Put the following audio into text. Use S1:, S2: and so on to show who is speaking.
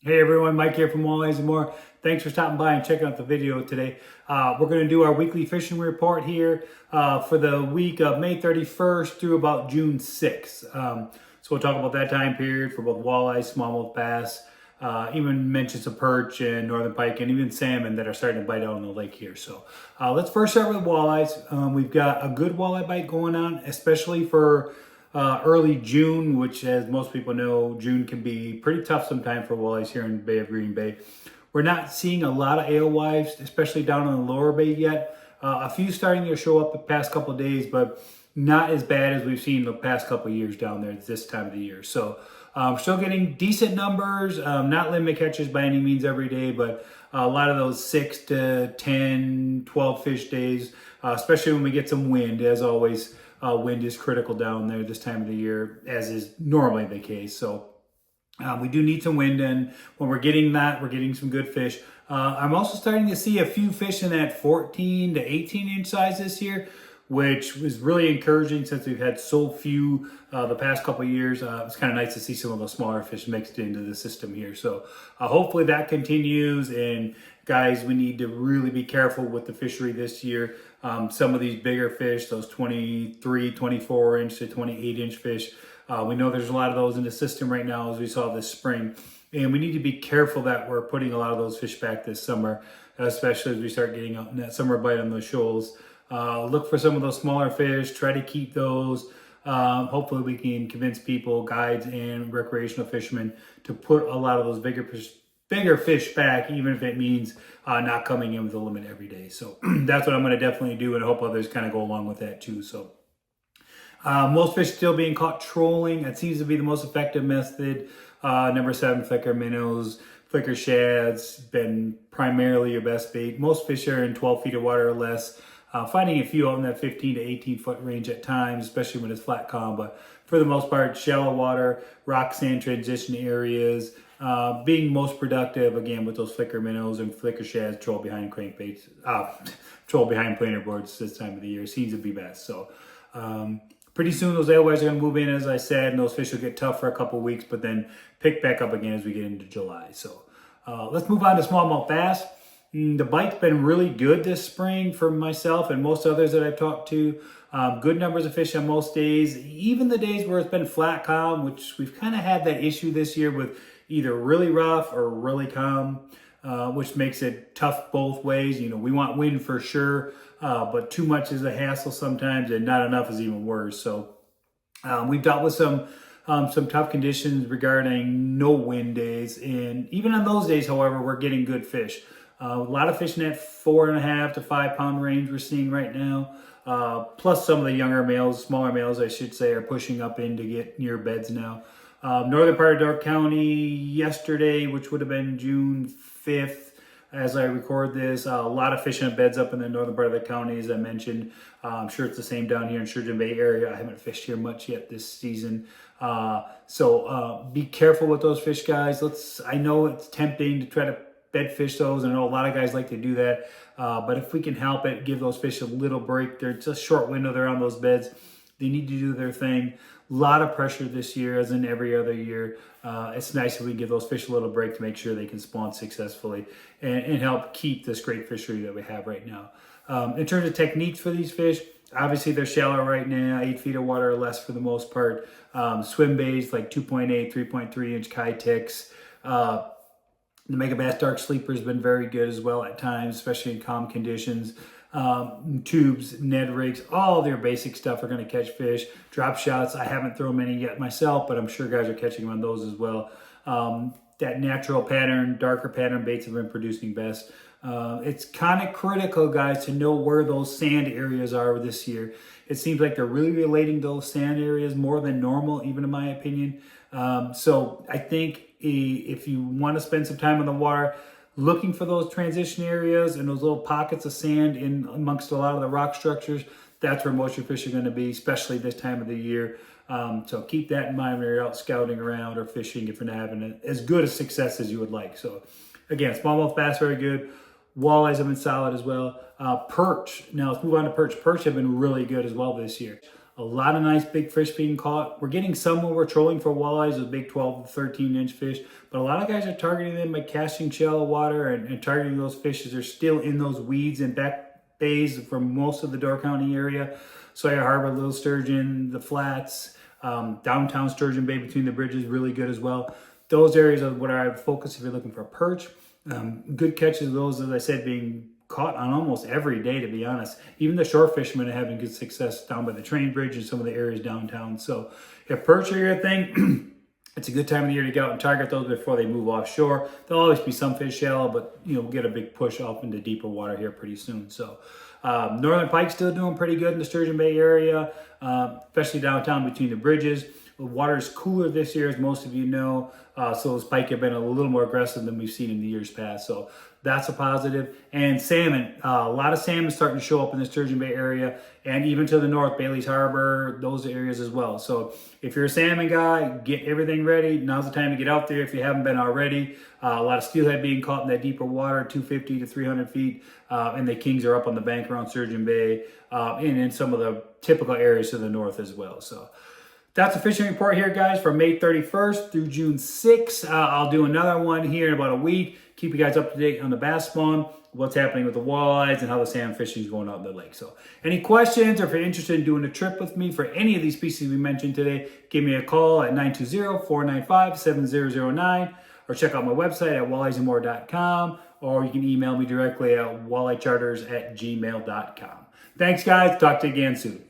S1: Hey everyone, Mike here from Walleyes and More. Thanks for stopping by and checking out the video today. We're going to do our weekly fishing report here for the week of May 31st through about June 6th. So we'll talk about that time period for both walleyes, smallmouth bass, even mention some perch and northern pike and even salmon that are starting to bite out on the lake here. So let's first start with walleyes. We've got a good walleye bite going on, especially for early June, which, as most people know, June can be pretty tough sometimes for walleyes here in the Bay of Green Bay. We're not seeing a lot of alewives, especially down in the lower bay yet. A few starting to show up the past couple of days, but not as bad as we've seen the past couple of years down there this time of the year. So still getting decent numbers, not limit catches by any means every day, but a lot of those 6 to 10, 12 fish days, especially when we get some wind, as always. Wind is critical down there this time of the year, as is normally the case. So we do need some wind, and when we're getting that, we're getting some good fish. I'm also starting to see a few fish in that 14 to 18 inch size this year, which was really encouraging since we've had so few the past couple of years. It's kind of nice to see some of those smaller fish mixed into the system here. So hopefully that continues. And guys, we need to really be careful with the fishery this year. Some of these bigger fish, those 23, 24 inch to 28 inch fish, we know there's a lot of those in the system right now, as we saw this spring. And we need to be careful that we're putting a lot of those fish back this summer, especially as we start getting out in that summer bite on those shoals. Look for some of those smaller fish, try to keep those. Hopefully we can convince people, guides and recreational fishermen, to put a lot of those bigger fish back, even if it means not coming in with a limit every day. So that's what I'm going to definitely do, and I hope others kind of go along with that too. So most fish still being caught trolling. That seems to be the most effective method. Number 7, flicker minnows, flicker shads, been primarily your best bait. Most fish are in 12 feet of water or less. Finding a few out in that 15 to 18 foot range at times, especially when it's flat calm. But for the most part, shallow water, rock sand transition areas, being most productive again with those flicker minnows and flicker shads, troll behind crankbaits, troll behind planer boards this time of the year seems to be best. So pretty soon those alewives are going to move in, as I said, and those fish will get tough for a couple weeks, but then pick back up again as we get into July. So let's move on to smallmouth bass. The bite's been really good this spring for myself and most others that I've talked to. Good numbers of fish on most days, even the days where it's been flat calm, which we've kind of had that issue this year with either really rough or really calm, which makes it tough both ways. You know, we want wind for sure, but too much is a hassle sometimes, and not enough is even worse. So we've dealt with some tough conditions regarding no wind days, and even on those days, however, we're getting good fish. A lot of fish in that 4.5 to 5 pound range we're seeing right now. Plus some of the younger males, smaller males, I should say, are pushing up in to get near beds now. Northern part of Dark County yesterday, which would have been June 5th, as I record this, a lot of fish in beds up in the northern part of the county, as I mentioned. I'm sure it's the same down here in Sturgeon Bay area. I haven't fished here much yet this season. So be careful with those fish, guys. I know it's tempting to try to bed fish those, and I know a lot of guys like to do that, but if we can help it, give those fish a little break. They're just short window, they're on those beds, they need to do their thing. A lot of pressure this year, as in every other year. It's nice if we give those fish a little break to make sure they can spawn successfully and help keep this great fishery that we have right now. In terms of techniques for these fish, obviously they're shallow right now, 8 feet of water or less for the most part. Swim bays like 2.8, 3.3 inch Kitex. The Megabass Dark Sleeper has been very good as well at times, especially in calm conditions. Tubes, Ned rigs, all their basic stuff are going to catch fish. Drop shots, I haven't thrown many yet myself, but I'm sure guys are catching on those as well. That natural pattern, darker pattern baits have been producing best. It's kind of critical, guys, to know where those sand areas are this year. It seems like they're really relating those sand areas more than normal, even in my opinion. So I think if you want to spend some time on the water, looking for those transition areas and those little pockets of sand in amongst a lot of the rock structures, that's where most of your fish are going to be, especially this time of the year. So keep that in mind when you're out scouting around or fishing if you're not having as good a success as you would like. So again, smallmouth bass, very good. Walleyes have been solid as well. Perch, now let's move on to perch. Perch have been really good as well this year. A lot of nice big fish being caught. We're getting some when we're trolling for walleyes with big 12 to 13 inch fish, but a lot of guys are targeting them by casting shallow water and targeting those fish as they're still in those weeds and back bays from most of the Door County area. Sawyer Harbor, Little Sturgeon, the Flats, downtown Sturgeon Bay between the bridges, really good as well. Those areas are what I would focus if you're looking for a perch. Good catches of those, as I said, being caught on almost every day, to be honest. Even the shore fishermen are having good success down by the train bridge and some of the areas downtown. So if perch are your thing, it's a good time of the year to get out and target those before they move offshore. There'll always be some fish shallow, but we'll get a big push off into deeper water here pretty soon. So northern pike still doing pretty good in the Sturgeon Bay area, especially downtown between the bridges. The water is cooler this year, as most of you know, so those pike have been a little more aggressive than we've seen in the years past. So that's a positive. And salmon, a lot of salmon starting to show up in the Sturgeon Bay area, and even to the north, Bailey's Harbor, those areas as well. So if you're a salmon guy, get everything ready. Now's the time to get out there if you haven't been already. A lot of steelhead being caught in that deeper water, 250 to 300 feet, and the kings are up on the bank around Sturgeon Bay, and in some of the typical areas to the north as well. So that's a fishing report here, guys, from May 31st through June 6th. I'll do another one here in about a week. Keep you guys up to date on the bass spawn, what's happening with the walleyes, and how the salmon fishing is going out in the lake. So any questions, or if you're interested in doing a trip with me for any of these species we mentioned today, give me a call at 920-495-7009, or check out my website at walleyesandmore.com, or you can email me directly at walleicharters@gmail.com. Thanks, guys. Talk to you again soon.